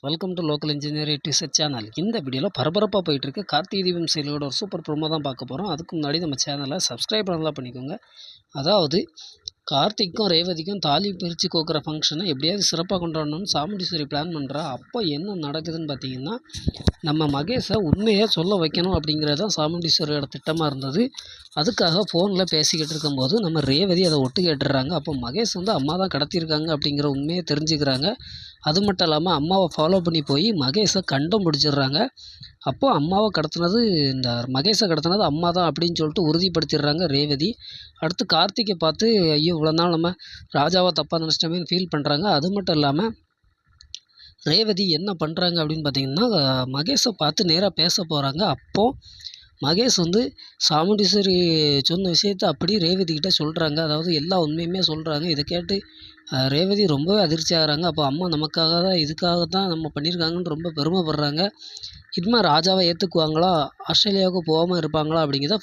Welcome to local engineer research channel. இந்த வீடியோவில் பரபரப்பாக போயிட்டுருக்கு கார்த்திகை தீபம் சீரியலோட ஒரு சூப்பர் ப்ரோமோ தான் பார்க்க போகிறோம். அதுக்கு முன்னாடி நம்ம சேனலை சப்ஸ்கிரைப் பண்ணலாம் பண்ணிக்கோங்க. அதாவது கார்த்திக்கும் ரேவதிக்கும் தாலி பிரித்து கோக்குற ஃபங்க்ஷனை எப்படியாவது சிறப்பாக கொண்டாடணும்னு சாமுண்டீஸ்வரி பிளான் பண்ணுறா. அப்போ என்ன நடக்குதுன்னு பார்த்தீங்கன்னா, நம்ம மகேஷை உண்மையாக சொல்ல வைக்கணும் அப்படிங்கிறது தான் சாமுண்டீஸ்வரியோட திட்டமாக இருந்தது. அதுக்காக ஃபோனில் பேசிக்கிட்டு இருக்கும்போது நம்ம ரேவதி அதை ஒட்டு கேட்டுடுறாங்க. அப்போ மகேஷ் அம்மா தான் கடத்தியிருக்காங்க அப்படிங்கிற உண்மையை தெரிஞ்சுக்கிறாங்க. அது மட்டும் இல்லாமல் அம்மாவை ஃபாலோ பண்ணி போய் மகேஷை கண்டம் பிடிச்சிடுறாங்க. அப்போது அம்மாவை கடத்தினது மகேஷை கடத்தினது அம்மா தான் அப்படின்னு சொல்லிட்டு உறுதிப்படுத்திடுறாங்க ரேவதி. அடுத்து கார்த்திகை பார்த்து ஐயோ இவ்வளோ நாள் நம்ம ராஜாவை தப்பாக நினச்சிட்டோமேன்னு ஃபீல் பண்ணுறாங்க. அது மட்டும் இல்லாமல் ரேவதி என்ன பண்ணுறாங்க அப்படின்னு பார்த்தீங்கன்னா, மகேஷை பார்த்து நேராக பேச போகிறாங்க. அப்போது மகேஷ் சாமுண்டீஸ்வரி சொன்ன விஷயத்த அப்படியே ரேவதிக்கிட்ட சொல்கிறாங்க. அதாவது எல்லா உண்மையுமே சொல்கிறாங்க. இதை கேட்டு ரேவதி ரொம்பவே அதிர்ச்சி ஆகுறாங்க. அப்போ அம்மா நமக்காக தான் இதுக்காக தான் நம்ம பண்ணியிருக்காங்கன்னு ரொம்ப பெருமைப்படுறாங்க. இதுமாதிரி ராஜாவை ஏற்றுக்குவாங்களா, ஆஸ்திரேலியாவுக்கு போகாமல் இருப்பாங்களா அப்படிங்கிறத